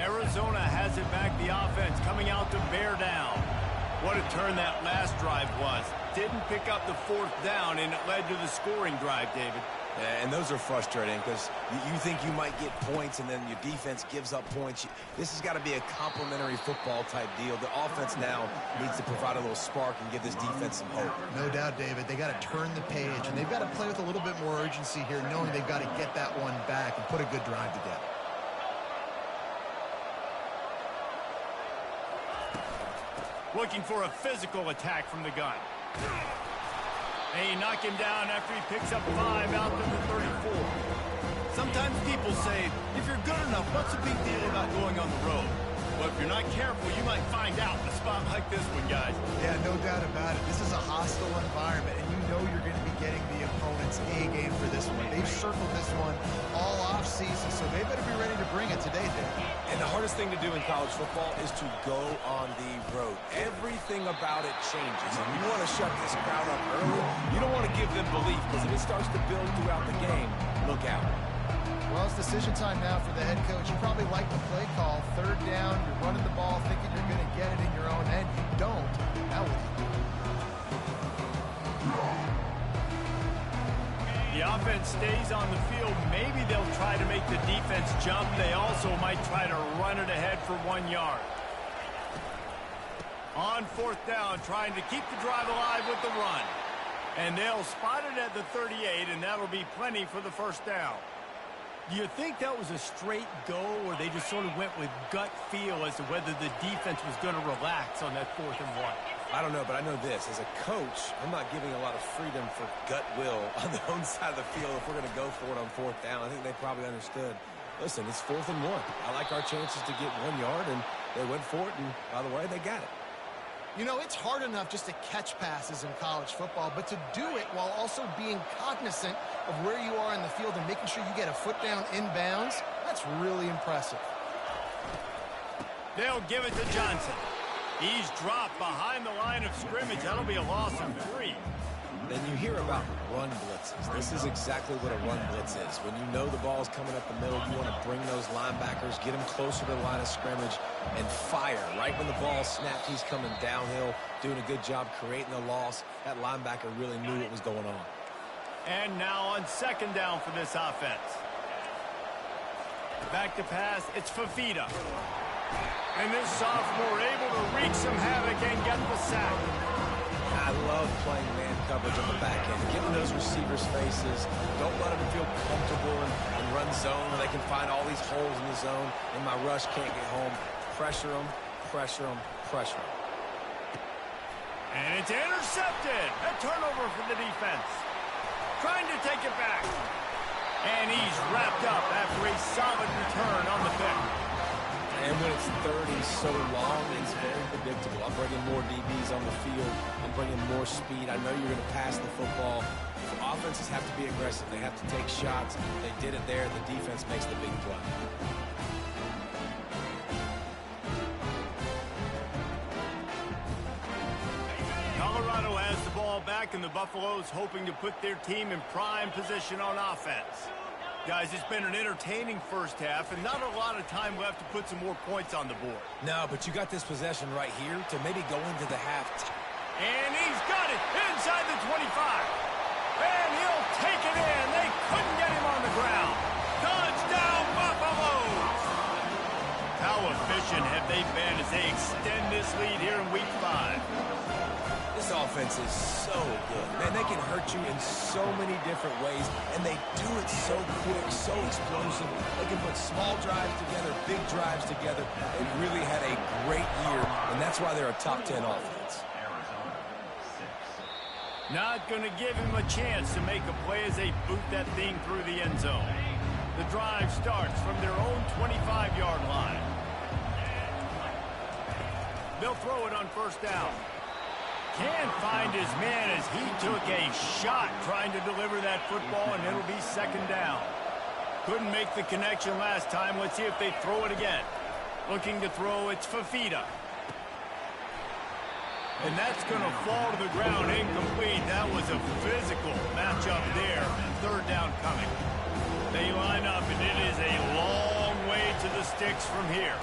Arizona has it back, the offense coming out to bear down. What a turn that last drive was. Didn't pick up the fourth down, and it led to the scoring drive, David. Yeah, and those are frustrating because you think you might get points and then your defense gives up points. This has got to be a complementary football type deal. The offense now needs to provide a little spark and give this defense some hope. No doubt, David. They got to turn the page, and they've got to play with a little bit more urgency here, knowing they've got to get that one back and put a good drive together. Looking for a physical attack from the gun. They knock him down after he picks up 5 out to the 34. Sometimes people say, if you're good enough, what's the big deal about going on the road? Well, if you're not careful, you might find out in a spot like this one, guys. Yeah, no doubt about it. This is a hostile environment, and you know you're going to be getting the opponent's A game for this one. They've circled this one all off-season, so they better be ready to bring it today, Dave. And the hardest thing to do in college football is to go on the road. Everything about it changes, and you want to shut this crowd up early. You don't want to give them belief, because if it starts to build throughout the game, look out. Well, it's decision time now for the head coach. You probably like the play call. Third down, you're running the ball thinking you're going to get it in your own end. You don't. Now what do you do? The offense stays on the field. Maybe they'll try to make the defense jump. They also might try to run it ahead for 1 yard. On fourth down, trying to keep the drive alive with the run. And they'll spot it at the 38, and that'll be plenty for the first down. Do you think that was a straight go, or they just sort of went with gut feel as to whether the defense was going to relax on that 4th and 1? I don't know, but I know this. As a coach, I'm not giving a lot of freedom for gut will on the own side of the field if we're going to go for it on 4th down. I think they probably understood. Listen, it's 4th and 1. I like our chances to get 1 yard, and they went for it, and by the way, they got it. You know, it's hard enough just to catch passes in college football, but to do it while also being cognizant of where you are in the field and making sure you get a foot down inbounds, that's really impressive. They'll give it to Johnson. He's dropped behind the line of scrimmage. That'll be a loss of 3. Then you hear about run blitzes. This is exactly what a run blitz is. When you know the ball's coming up the middle, you want to bring those linebackers, get them closer to the line of scrimmage, and fire. Right when the ball snapped, he's coming downhill, doing a good job creating the loss. That linebacker really knew what was going on. And now on 2nd down for this offense. Back to pass, it's Fafita. And this sophomore able to wreak some havoc and get the sack. I love playing man coverage on the back end. Get in those receivers' faces. Don't let them feel comfortable and run zone where they can find all these holes in the zone, and my rush can't get home. Pressure them, pressure them, pressure them. And it's intercepted. A turnover for the defense. Trying to take it back. And he's wrapped up after a solid return on the pick. And when it's 30 so long, it's very predictable. I'm bringing more DBs on the field. I'm bringing more speed. I know you're going to pass the football. Offenses have to be aggressive. They have to take shots. They did it there. The defense makes the big play. Colorado has the ball back, and the Buffaloes hoping to put their team in prime position on offense. Guys, it's been an entertaining first half, and not a lot of time left to put some more points on the board. No, but you got this possession right here to maybe go into the half. And he's got it inside the 25. And he'll take it in. They couldn't get him on the ground. Touchdown, Buffaloes! How efficient have they been as they extend this lead here in Week 5? This offense is so good. Man, they can hurt you in so many different ways, and they do it so quick, so explosive. They can put small drives together, big drives together. They've really had a great year, and that's why they're a top 10 offense. Not going to give him a chance to make a play as they boot that thing through the end zone. The drive starts from their own 25-yard line. They'll throw it on 1st down. Can't find his man as he took a shot trying to deliver that football, and it'll be 2nd down. Couldn't make the connection last time. Let's see if they throw it again. Looking to throw, it's Fafita. And that's going to fall to the ground incomplete. That was a physical matchup there. 3rd down coming. They line up, and it is a long way to the sticks from here.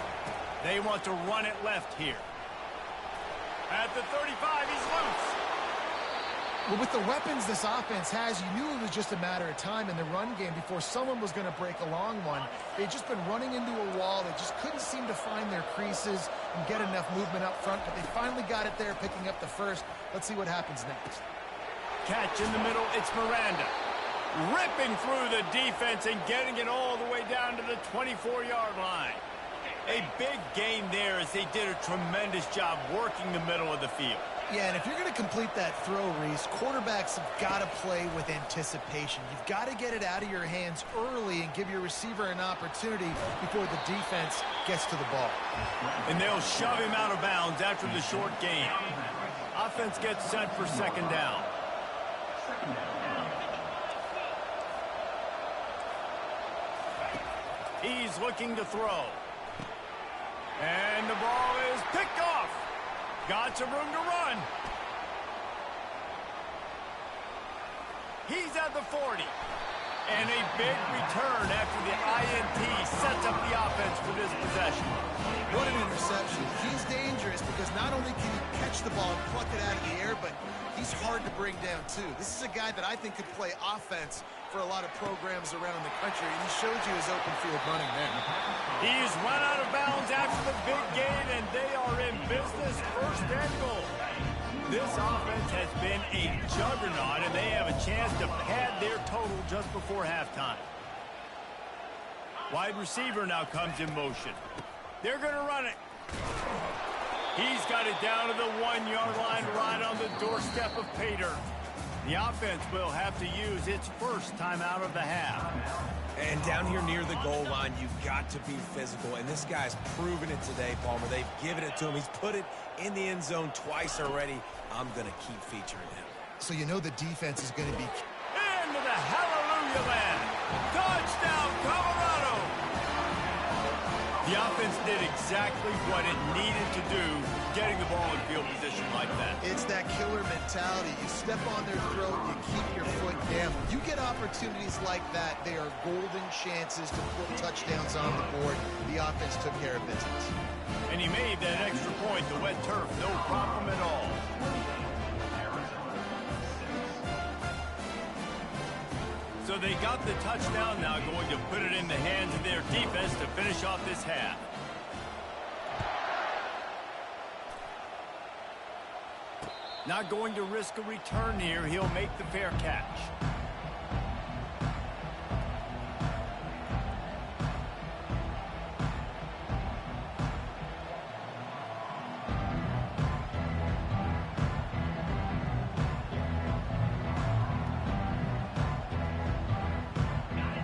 They want to run it left here. At the 35, he's loose. Well, with the weapons this offense has, you knew it was just a matter of time in the run game before someone was going to break a long one. They'd just been running into a wall. They just couldn't seem to find their creases and get enough movement up front, but they finally got it there, picking up the first. Let's see what happens next. Catch in the middle, it's Miranda. Ripping through the defense and getting it all the way down to the 24-yard line. A big gain there as they did a tremendous job working the middle of the field. Yeah, and if you're going to complete that throw, Reese, quarterbacks have got to play with anticipation. You've got to get it out of your hands early and give your receiver an opportunity before the defense gets to the ball. And they'll shove him out of bounds after the short gain. Offense gets set for second down. He's looking to throw. And the ball is picked off. Got some room to run. He's at the 40. And a big return after the INT sets up the offense for this possession. What an interception. He's dangerous because not only can he catch the ball and pluck it out of the air, but he's hard to bring down, too. This is a guy that I think could play offense for a lot of programs around the country, and he showed you his open field running there. He's run out of bounds after the big gain, and they are in business, first and goal. This offense has been a juggernaut, and they have a chance to pad their total just before halftime. Wide receiver now comes in motion. They're going to run it. He's got it down to the 1-yard line right on the doorstep of Pater. The offense will have to use its first time out of the half. And down here near the goal line, you've got to be physical. And this guy's proven it today, Palmer. They've given it to him. He's put it in the end zone twice already. I'm going to keep featuring him. So you know the defense is going to be... Into the hallelujah land. Touchdown, Colorado. The offense did exactly what it needed to do, getting the ball in field position like that. It's that killer mentality. You step on their throat, you keep your foot down. When you get opportunities like that, they are golden chances to put touchdowns on the board. The offense took care of business. And he made that extra point, the wet turf, no problem at all. So they got the touchdown, now going to put it in the hands of their defense to finish off this half. Not going to risk a return here. He'll make the fair catch.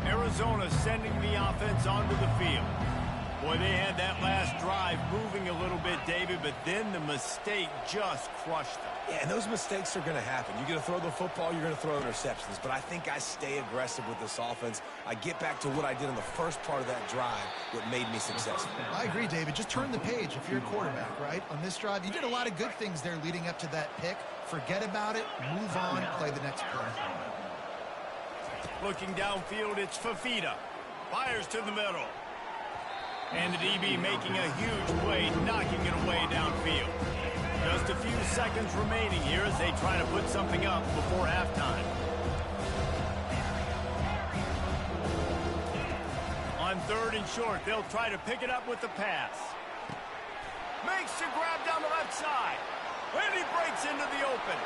Arizona sending the offense onto the field. Boy, they had that last drive moving a little bit, David, but then the mistake just crushed them. Yeah, and those mistakes are going to happen. You're going to throw the football, you're going to throw interceptions. But I think I stay aggressive with this offense. I get back to what I did in the first part of that drive, what made me successful. I agree, David. Just turn the page if you're a quarterback, right? On this drive, you did a lot of good things there leading up to that pick. Forget about it, move on, play the next play. Looking downfield, it's Fafita. Fires to the middle. And the DB making a huge play, knocking it away downfield. Just a few seconds remaining here as they try to put something up before halftime. On 3rd and short, they'll try to pick it up with the pass. Makes the grab down the left side. And he breaks into the open.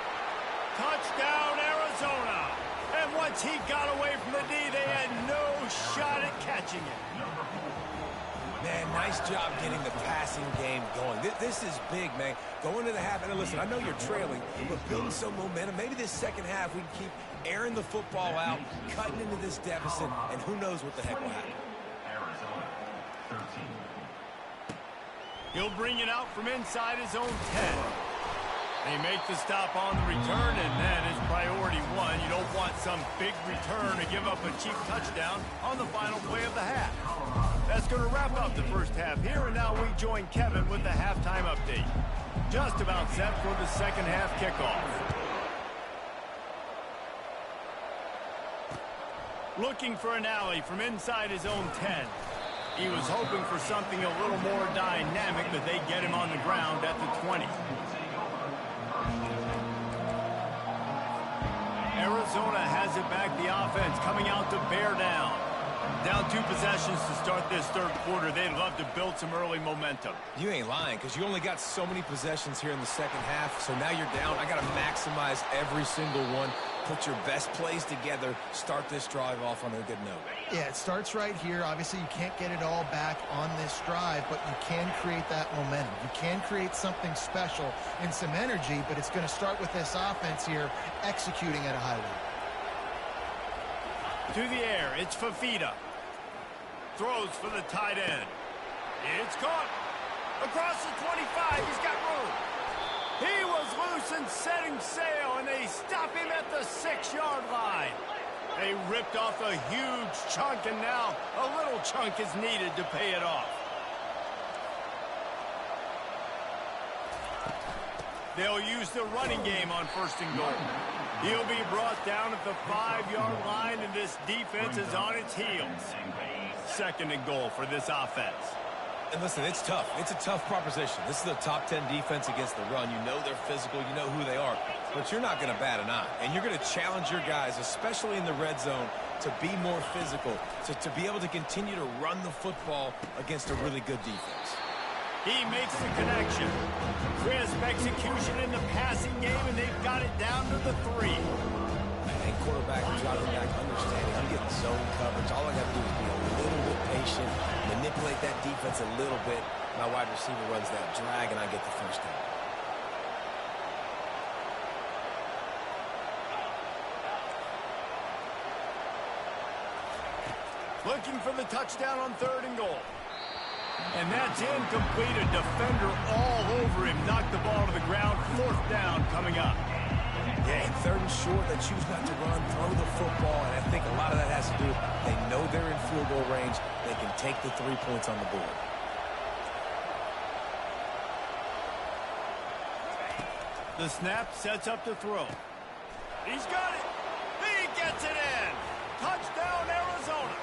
Touchdown, Arizona. And once he got away from the D, they had no shot at catching it. Man, nice job getting the passing game going. This is big, man. Going to the half, and listen, I know you're trailing, but building some momentum. Maybe this second half we can keep airing the football out, cutting into this deficit, and who knows what the heck will happen. He'll bring it out from inside his own 10. They make the stop on the return, and that is priority one. You don't want some big return to give up a cheap touchdown on the final play of the half. That's going to wrap up the first half here, and now we join Kevin with the halftime update. Just about set for the second half kickoff. Looking for an alley from inside his own 10. He was hoping for something a little more dynamic, but they get him on the ground at the 20. Arizona has it back, the offense coming out to bear down. Down 2 possessions to start this third quarter. They'd love to build some early momentum. You ain't lying, because you only got so many possessions here in the second half, so now you're down. I got to maximize every single one. Put your best plays together. Start this drive off on a good note. Yeah, it starts right here. Obviously, you can't get it all back on this drive, but you can create that momentum. You can create something special and some energy, but it's going to start with this offense here executing at a high level. To the air, it's Fafita. Throws for the tight end. It's caught. Across the 25, he's got room. He was loose and setting sail, and they stop him at the 6-yard line. They ripped off a huge chunk, and now a little chunk is needed to pay it off. They'll use the running game on 1st and goal. He'll be brought down at the 5-yard line, and this defense is on its heels. 2nd and goal for this offense. And listen, it's tough. It's a tough proposition. This is the top 10 defense against the run. You know they're physical. You know who they are. But you're not going to bat an eye. And you're going to challenge your guys, especially in the red zone, to be more physical, to be able to continue to run the football against a really good defense. He makes the connection. Crisp execution in the passing game, and they've got it down to the 3. And quarterback dropping back, understanding I'm getting zone coverage. All I got to do is be a little bit patient, manipulate that defense a little bit. My wide receiver runs that drag, and I get the first down. Looking for the touchdown on 3rd and goal. And that's incomplete. A defender all over him. Knocked the ball to the ground. 4th down coming up. Yeah, 3rd and short, they choose not to run, throw the football, and I think a lot of that has to do with they know they're in field goal range. They can take the 3 points on the board. The snap sets up the throw. He's got it. He gets it in. Touchdown, Arizona.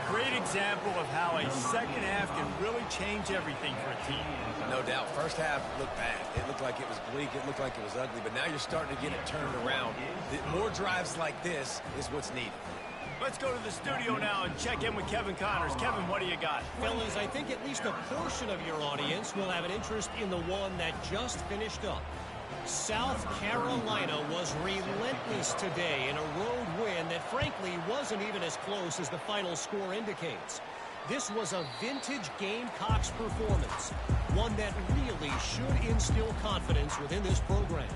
Great example of how a second half can really change everything for a team. No doubt. First half looked bad. It looked like it was bleak. It looked like it was ugly. But now you're starting to get it turned around. More drives like this is what's needed. Let's go to the studio now and check in with Kevin Connors. Kevin, what do you got? Fellas, I think at least a portion of your audience will have an interest in the one that just finished up. South Carolina was relentless today in a road win that frankly wasn't even as close as the final score indicates. This was a vintage Gamecocks performance, one that really should instill confidence within this program.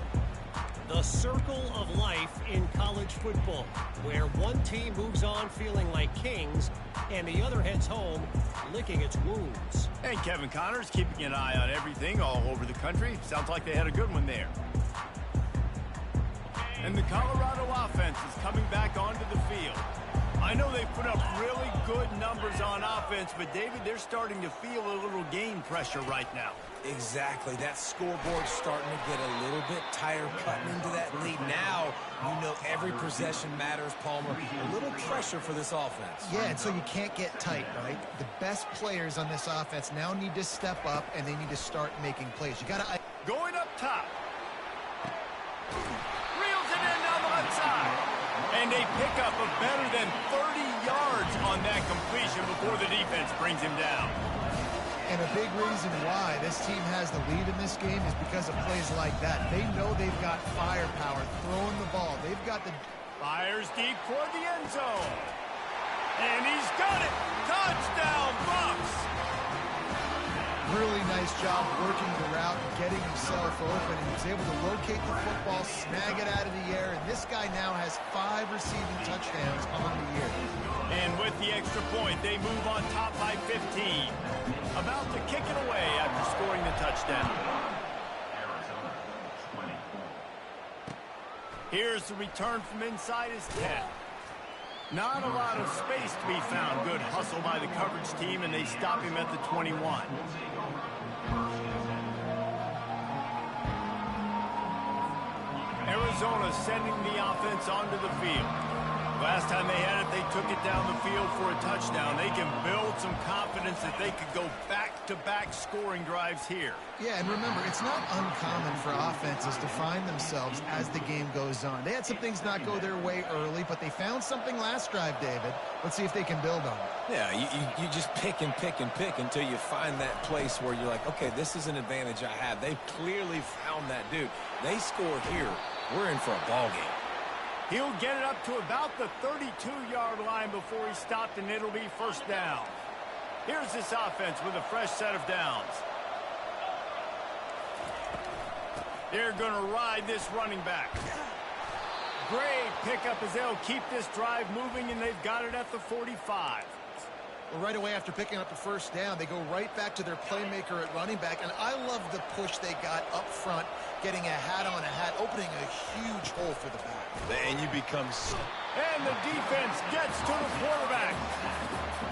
The circle of life in college football, where one team moves on feeling like kings and the other heads home licking its wounds. And Kevin Connors keeping an eye on everything all over the country. Sounds like they had a good one there. And the Colorado offense is coming back onto the field. I know they've put up really good numbers on offense, but David, they're starting to feel a little game pressure right now. Exactly. That scoreboard's starting to get a little bit tired cutting into that lead. Now, you know every possession matters, Palmer. A little pressure for this offense. Yeah, and so you can't get tight, right? The best players on this offense now need to step up, and they need to start making plays. You got to... Going up top. Reels it in down the left side. And they pick up a better than 30 yards on that completion before the defense brings him down. And a big reason why this team has the lead in this game is because of plays like that. They know they've got firepower throwing the ball. They've got the... Fires deep toward the end zone. And he's got it. Touchdown, Bucks. Really nice job working the route and getting himself open. And he was able to locate the football, snag it out of the air. And this guy now has 5 receiving touchdowns on the year. And with the extra point, they move on top by 15. About to kick it away after scoring the touchdown. Here's the return from inside his 10. Not a lot of space to be found. Good hustle by the coverage team, and they stop him at the 21. Arizona sending the offense onto the field. Last time they had it, they took it down the field for a touchdown. They can build some confidence that they could go back-to-back scoring drives here. Yeah, and remember, it's not uncommon for offenses to find themselves as the game goes on. They had some things not go their way early, but they found something last drive, David. Let's see if they can build on it. Yeah, you just pick and pick and pick until you find that place where you're like, okay, this is an advantage I have. They've clearly found that dude. They score here. We're in for a ball game. He'll get it up to about the 32-yard line before he stopped, and it'll be first down. Here's this offense with a fresh set of downs. They're going to ride this running back. Great pickup as they'll keep this drive moving, and they've got it at the 45. Well, right away after picking up the first down, they go right back to their playmaker at running back, and I love the push they got up front, getting a hat on a hat, opening a huge hole for the back. And you become... And the defense gets to the quarterback.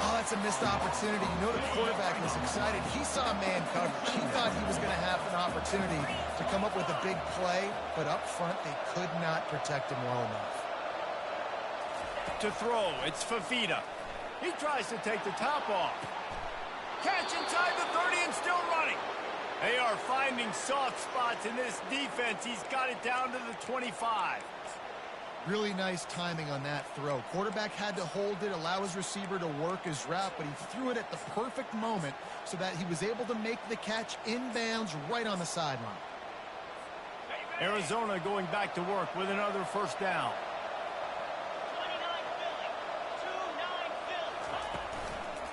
Oh, that's a missed opportunity. You know the quarterback was excited. He saw man coverage. He thought he was going to have an opportunity to come up with a big play, but up front they could not protect him well enough. To throw, it's Fafita. He tries to take the top off. Catch inside the 30 and still running. They are finding soft spots in this defense. He's got it down to the 25. Really nice timing on that throw. Quarterback had to hold it, allow his receiver to work his route, but he threw it at the perfect moment so that he was able to make the catch inbounds right on the sideline. Arizona going back to work with another first down.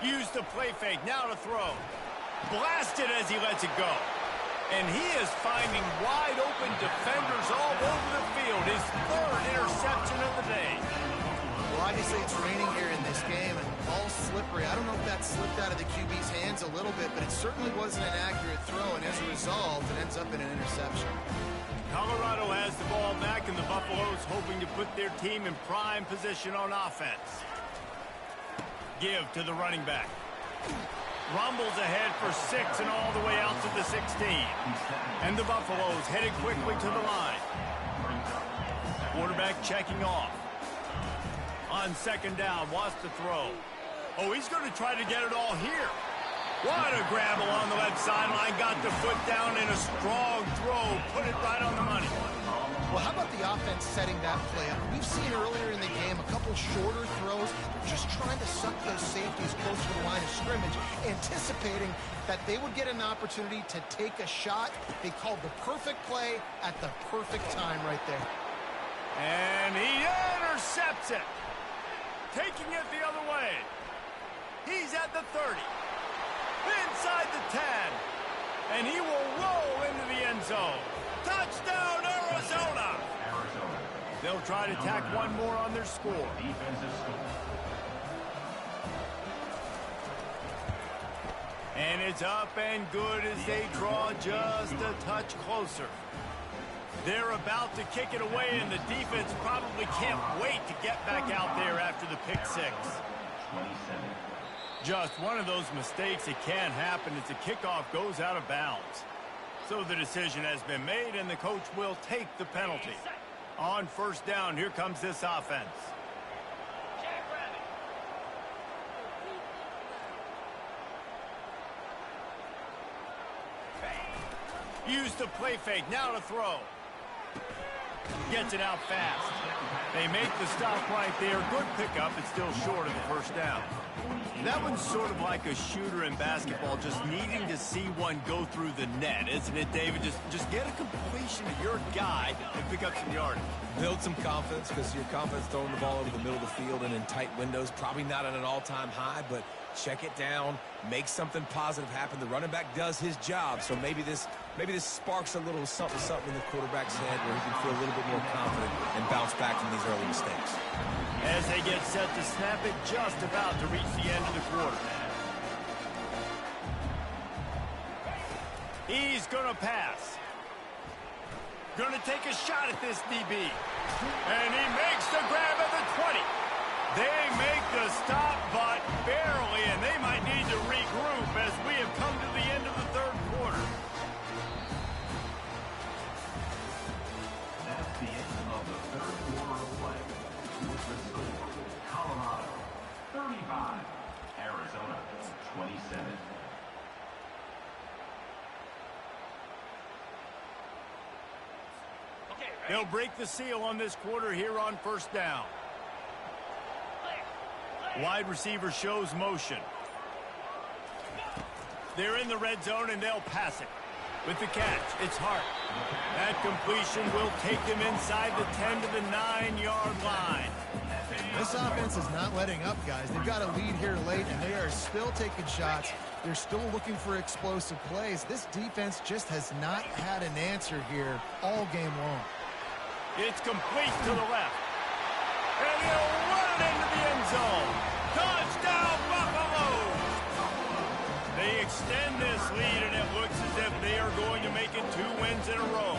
Use the play fake, now to throw. Blasted as he lets it go. And he is finding wide open defenders all over the field. His third interception of the day. Well, obviously it's raining here in this game and ball's slippery. I don't know if that slipped out of the QB's hands a little bit, but it certainly wasn't an accurate throw, and as a result, it ends up in an interception. Colorado has the ball back, and the Buffaloes hoping to put their team in prime position on offense. Give to the running back. Rumbles ahead for 6 and all the way out to the 16. And the Buffaloes headed quickly to the line. Quarterback checking off. On second down, wants to throw. Oh, he's going to try to get it all here. What a grab along the left sideline. Got the foot down in a strong throw. Put it right on the money. Well, how about the offense setting that play up? We've seen earlier in the game a couple shorter throws, just trying to suck those safeties close to the line of scrimmage, anticipating that they would get an opportunity to take a shot. They called the perfect play at the perfect time right there. And he intercepts it. Taking it the other way. He's at the 30. Inside the 10. And he will roll into the end zone. Touchdown, Arizona! They'll try to tack one more on their score. And it's up and good as they draw just a touch closer. They're about to kick it away, and the defense probably can't wait to get back out there after the pick six. Just one of those mistakes that can happen as the kickoff goes out of bounds. So the decision has been made, and the coach will take the penalty. On first down, here comes this offense. Use the play fake, now to throw. Gets it out fast. They make the stop right there. Good pickup, it's still short of the first down. That one's sort of like a shooter in basketball, just needing to see one go through the net, isn't it, David? Just get a completion to your guy and pick up some yardage. Build some confidence, because your confidence throwing the ball over the middle of the field and in tight windows, probably not at an all-time high, but check it down, make something positive happen. The running back does his job, so maybe this sparks a little something in the quarterback's head where he can feel a little bit more confident and bounce back from these early mistakes. As they get set to snap it, just about to reach the end of the quarter. He's going to pass. Going to take a shot at this DB. And he makes the grab at the 20. They make the stop, but barely, and they might need to regroup as we have come to the end of the third quarter. That's the end of the third quarter of play. With the score They'll break the seal on this quarter here on first down. Wide receiver shows motion. They're in the red zone, and they'll pass it. With the catch, it's Hart. That completion will take them inside the 10 to the 9-yard line. This offense is not letting up, guys. They've got a lead here late, and they are still taking shots. They're still looking for explosive plays. This defense just has not had an answer here all game long. It's complete to the left. And he'll run it into the end zone. Touchdown, Buffaloes! They extend this lead, and it looks as if they are going to make it 2 wins in a row.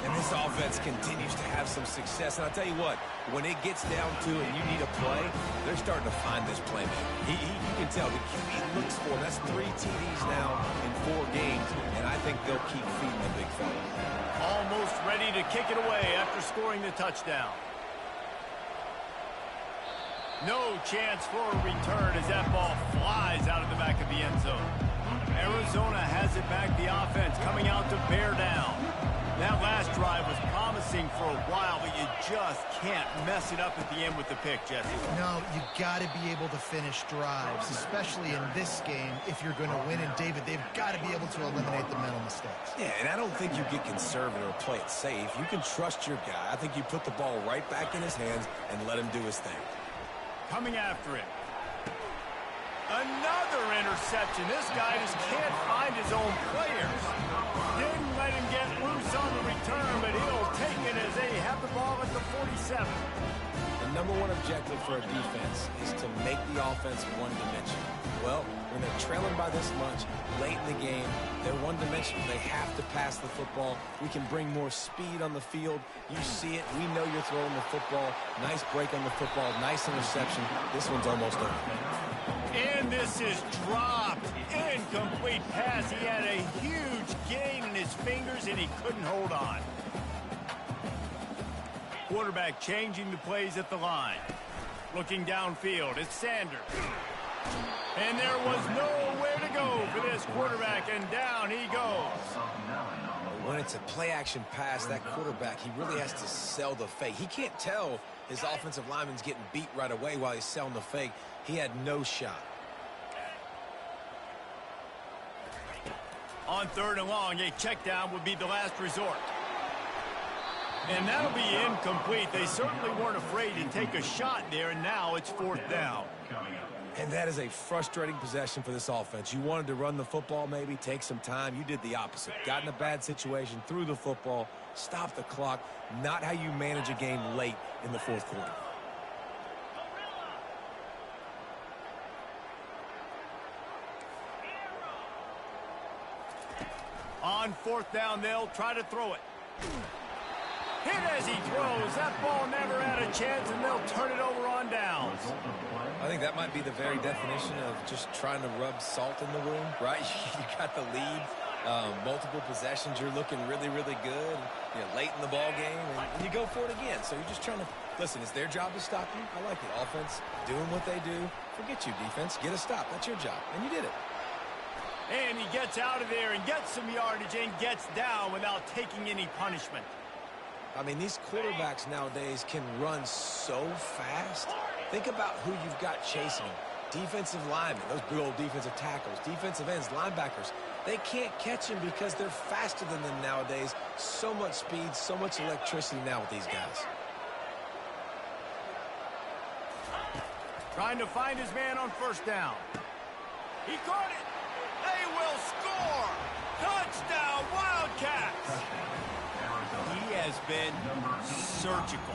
And this offense continues to have some success. And I'll tell you what, when it gets down to it and you need a play, they're starting to find this playmaker. You can tell the QB looks for him. That's 3 TDs now in 4 games, and I think they'll keep feeding the big fella. Almost ready to kick it away after scoring the touchdown. No chance for a return as that ball flies out of the back of the end zone. Arizona has it back, the offense coming out to bear down. That last drive was promising for a while, but you just can't mess it up at the end with the pick, Jesse. No, you got to be able to finish drives, especially in this game. If you're going to win, and David, they've got to be able to eliminate the mental mistakes. Yeah, and I don't think you get conservative or play it safe. You can trust your guy. I think you put the ball right back in his hands and let him do his thing. Coming after it. Another interception. This guy just can't find his own players. Didn't let him get loose on the return, but he'll take it as they have the ball at the 47. The number one objective for a defense is to make the offense one-dimensional. Well, when they're trailing by this much, late in the game, they're one-dimensional. They have to pass the football. We can bring more speed on the field. You see it. We know you're throwing the football. Nice break on the football. Nice interception. This one's almost over. And this is dropped. Incomplete pass. He had a huge gain in his fingers, and he couldn't hold on. Quarterback changing the plays at the line. Looking downfield, it's Sanders. And there was nowhere to go for this quarterback, and down he goes. When it's a play-action pass, that quarterback, he really has to sell the fake. He can't tell his offensive lineman's getting beat right away while he's selling the fake. He had no shot. On 3rd and long, a check down would be the last resort. And that'll be incomplete. They certainly weren't afraid to take a shot there, and now it's 4th down. And that is a frustrating possession for this offense. You wanted to run the football, maybe take some time. You did the opposite. Got in a bad situation, threw the football, stopped the clock. Not how you manage a game late in the 4th quarter. On 4th down, they'll try to throw it. Hit as he throws. That ball never had a chance, and they'll turn it over on downs. I think that might be the very definition of just trying to rub salt in the wound, right? You got the lead, multiple possessions. You're looking really, really good. Late in the ball game, and you go for it again. So you're just trying to listen. It's their job to stop you. I like it. Offense doing what they do. Forget you, defense. Get a stop. That's your job, and you did it. And he gets out of there and gets some yardage and gets down without taking any punishment. I mean, these quarterbacks nowadays can run so fast. Think about who you've got chasing them. Defensive linemen, those big old defensive tackles, defensive ends, linebackers. They can't catch them because they're faster than them nowadays. So much speed, so much electricity now with these guys. Trying to find his man on 1st down. He caught it. They will score. Touchdown, Wildcats. He has been surgical.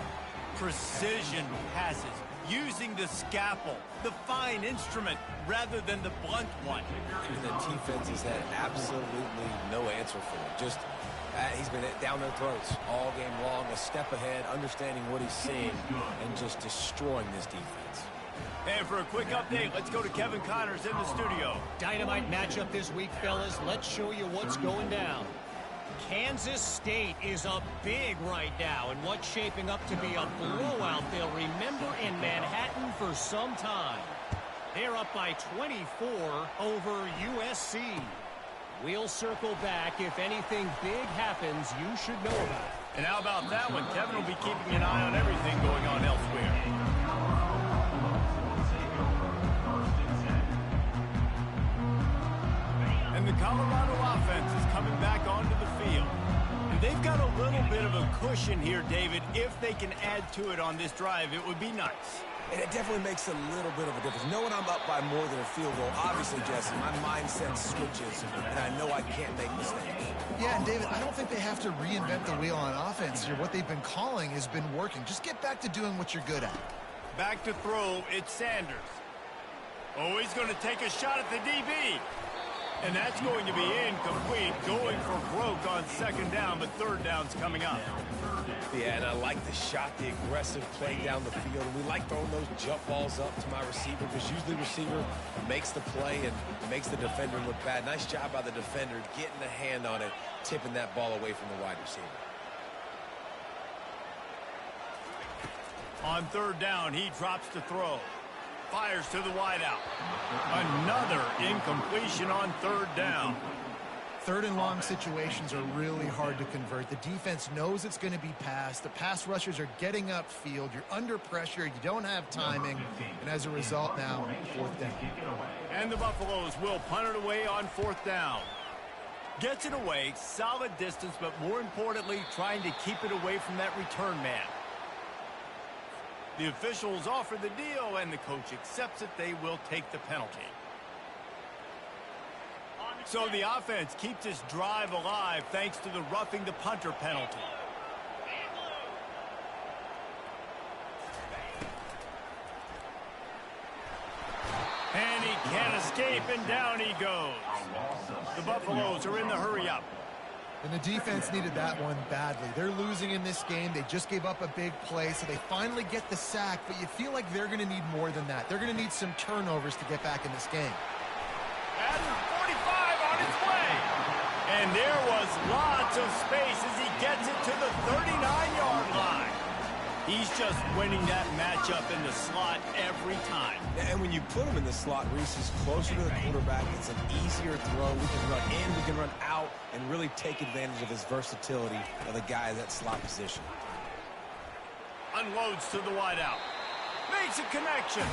Precision passes. Using the scalpel, the fine instrument, rather than the blunt one. And the defense has had absolutely no answer for him. Just, he's been down their throats all game long, a step ahead, understanding what he's seeing, and just destroying this defense. And for a quick update, let's go to Kevin Connors in the studio. Dynamite matchup this week, fellas. Let's show you what's going down. Kansas State is up big right now, and what's shaping up to be a blowout they'll remember in Manhattan for some time. They're up by 24 over USC. We'll circle back. If anything big happens, you should know about it. And how about that one? Kevin will be keeping an eye on everything going on elsewhere. And the Colorado offense is coming back onto the field. And they've got a little bit of a cushion here, David. If they can add to it on this drive, it would be nice. And it definitely makes a little bit of a difference. Knowing I'm up by more than a field goal, obviously, Jesse, my mindset switches, and I know I can't make mistakes. Yeah, and David, I don't think they have to reinvent the wheel on offense here. What they've been calling has been working. Just get back to doing what you're good at. Back to throw, it's Sanders. Oh, he's going to take a shot at the DB. And that's going to be incomplete, going for broke on second down, but third down's coming up. Yeah, and I like the shot, the aggressive play down the field. And we like throwing those jump balls up to my receiver because usually the receiver makes the play and makes the defender look bad. Nice job by the defender getting a hand on it, tipping that ball away from the wide receiver. On third down, he drops to throw. Fires to the wideout. Another incompletion on third down. Third and long situations are really hard to convert. The defense knows it's going to be passed. The pass rushers are getting upfield. You're under pressure. You don't have timing. And as a result now, fourth down. And the Buffaloes will punt it away on fourth down. Gets it away, solid distance, but more importantly, trying to keep it away from that return man. The officials offer the deal, and the coach accepts it. They will take the penalty. So the offense keeps this drive alive thanks to the roughing the punter penalty. And he can't escape, and down he goes. The Buffaloes are in the hurry-up. And the defense needed that one badly. They're losing in this game. They just gave up a big play, so they finally get the sack, but you feel like they're going to need more than that. They're going to need some turnovers to get back in this game. And 45 on its way. And there was lots of space as he gets it to the 39-yard line. He's just winning that matchup in the slot every time. And when you put him in the slot, Reese is closer to the quarterback. It's an easier throw. We can run in, we can run out, and really take advantage of his versatility of the guy in that slot position. Unloads to the wideout. Makes a connection.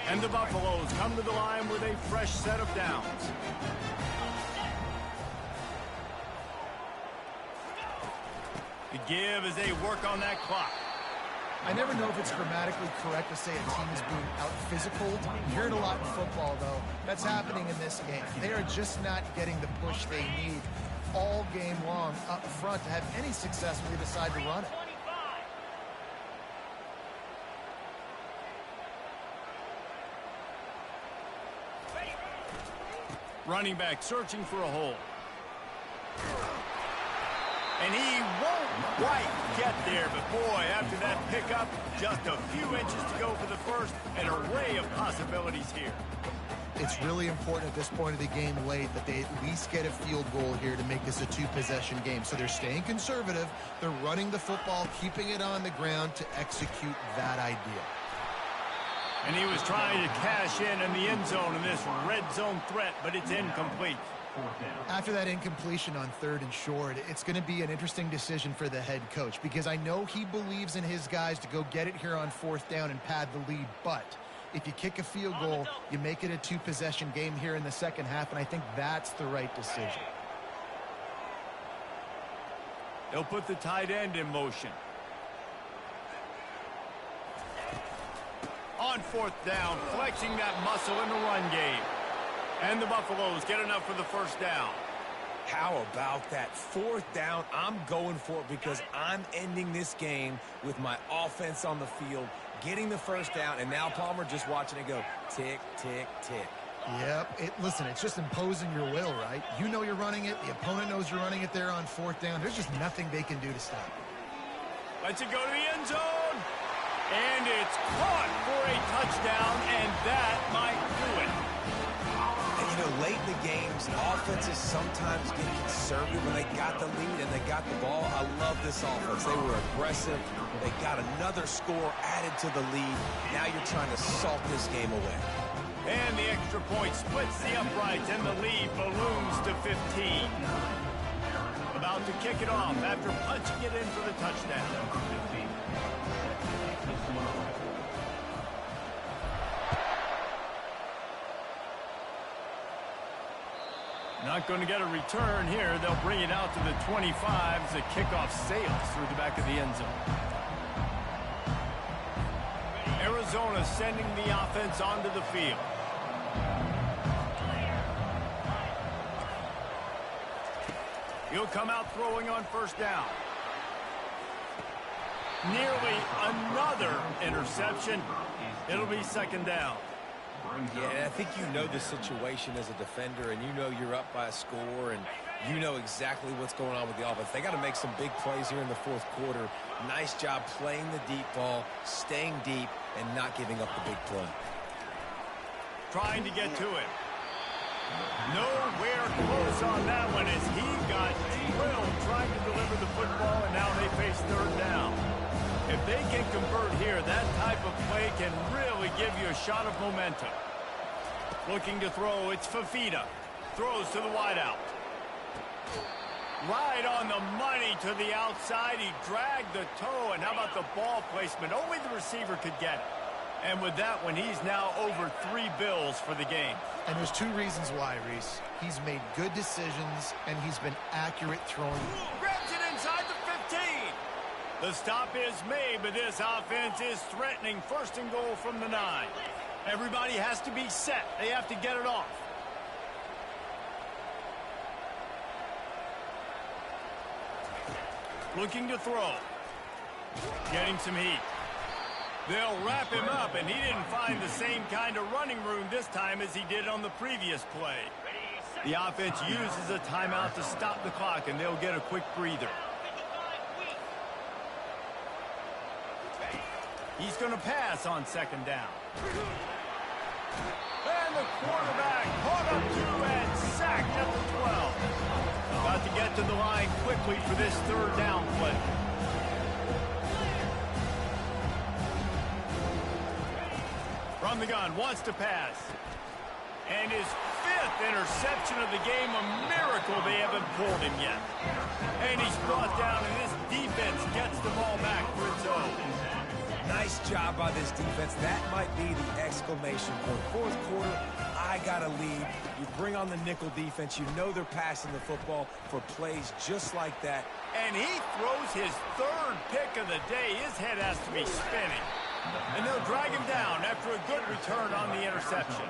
And the Buffaloes come to the line with a fresh set of downs. The give as they work on that clock. I never know if it's grammatically correct to say a team is being out-physical. You hear it a lot in football, though. That's happening in this game. They are just not getting the push they need all game long up front to have any success when they decide to run it. Running back searching for a hole. And he won't quite get there, but boy, after that pickup, just a few inches to go for the first, an array of possibilities here. It's really important at this point of the game late that they at least get a field goal here to make this a two-possession game. So they're staying conservative, they're running the football, keeping it on the ground to execute that idea. And he was trying to cash in the end zone in this red zone threat, but it's incomplete. After that incompletion on third and short, it's going to be an interesting decision for the head coach because I know he believes in his guys to go get it here on fourth down and pad the lead, but if you kick a field goal, you make it a two-possession game here in the second half, and I think that's the right decision. They'll put the tight end in motion. On fourth down, flexing that muscle in the run game. And the Buffaloes get enough for the first down. How about that? Fourth down, I'm going for it because I'm ending this game with my offense on the field, getting the first down, and now Palmer just watching it go tick, tick, tick. Yep. Listen, it's just imposing your will, right? You know you're running it. The opponent knows you're running it there on fourth down. There's just nothing they can do to stop it. Lets it go to the end zone. And it's caught for a touchdown, and that might do it. You know, late in the games, offenses sometimes get conservative when they got the lead and they got the ball. I love this offense. They were aggressive. They got another score added to the lead. Now you're trying to salt this game away. And the extra point splits the uprights, and the lead balloons to 15. About to kick it off after punching it in for the touchdown. Not going to get a return here. They'll bring it out to the 25 as the kickoff sails through the back of the end zone. Arizona sending the offense onto the field. He'll come out throwing on first down. Nearly another interception. It'll be second down. Yeah, I think you know the situation as a defender, and you know you're up by a score, and you know exactly what's going on with the offense. They got to make some big plays here in the fourth quarter. Nice job playing the deep ball, staying deep, and not giving up the big play. Trying to get to it. Nowhere close on that one as he got drilled trying to deliver the football, and now they face third down. If they can convert here, that type of play can really give you a shot of momentum. Looking to throw, it's Fafita. Throws to the wideout. Right on the money to the outside. He dragged the toe, and how about the ball placement? Only the receiver could get it. And with that one, he's now over 3 bills for the game. And there's 2 reasons why, Reese. He's made good decisions, and he's been accurate throwing. Grabs it inside the 15. The stop is made, but this offense is threatening first and goal from the 9. Everybody has to be set. They have to get it off. Looking to throw. Getting some heat. They'll wrap him up, and he didn't find the same kind of running room this time as he did on the previous play. The offense uses a timeout to stop the clock, and they'll get a quick breather. He's going to pass on second down. And the quarterback caught up to and sacked at the 12. Got to get to the line quickly for this third down play. From the gun, wants to pass. And his 5th interception of the game, a miracle they haven't pulled him yet. And he's brought down, and this defense gets the ball back for its own. Nice job by this defense. That might be the exclamation point. Fourth quarter, I got a lead. You bring on the nickel defense. You know they're passing the football for plays just like that. And he throws his 3rd pick of the day. His head has to be spinning. And they'll drag him down after a good return on the interception.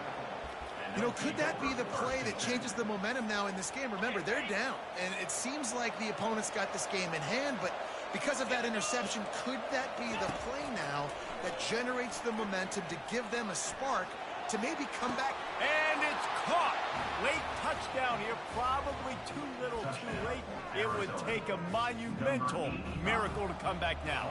You know, could that be the play that changes the momentum now in this game? Remember, they're down, and it seems like the opponent's got this game in hand, but because of that interception, could that be the play now that generates the momentum to give them a spark to maybe come back? And it's caught. Late touchdown here, probably too little too late. It would take a monumental miracle to come back now.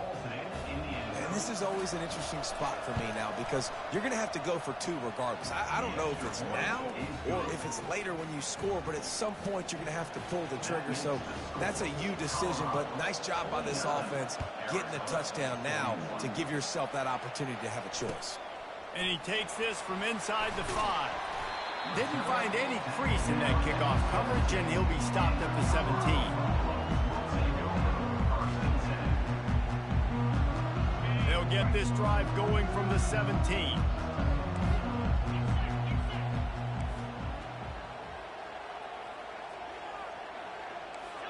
And this is always an interesting spot for me now because you're going to have to go for 2 regardless. I don't know if it's now or if it's later when you score, but at some point you're going to have to pull the trigger. So that's a you decision, but nice job by this offense getting the touchdown now to give yourself that opportunity to have a choice. And he takes this from inside the 5. Didn't find any crease in that kickoff coverage, and he'll be stopped at the 17. They'll get this drive going from the 17.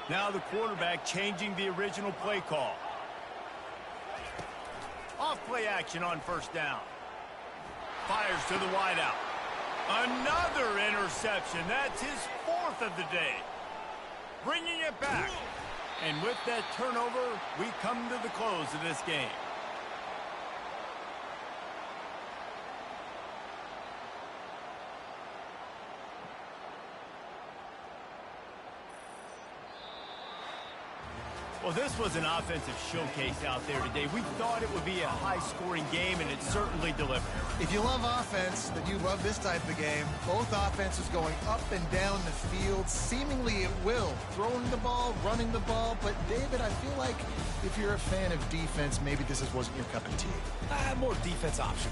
Now the quarterback changing the original play call. Off play action on first down. Fires to the wideout. Another interception. That's his 4th of the day. Bringing it back. And with that turnover, we come to the close of this game. Well, Well, this was an offensive showcase out there today. We thought it would be a high-scoring game, and it certainly delivered. If you love offense, then you love this type of game. Both offenses going up and down the field, seemingly at will. Throwing the ball, running the ball. But, David, I feel like if you're a fan of defense, maybe this wasn't your cup of tea. More defense option.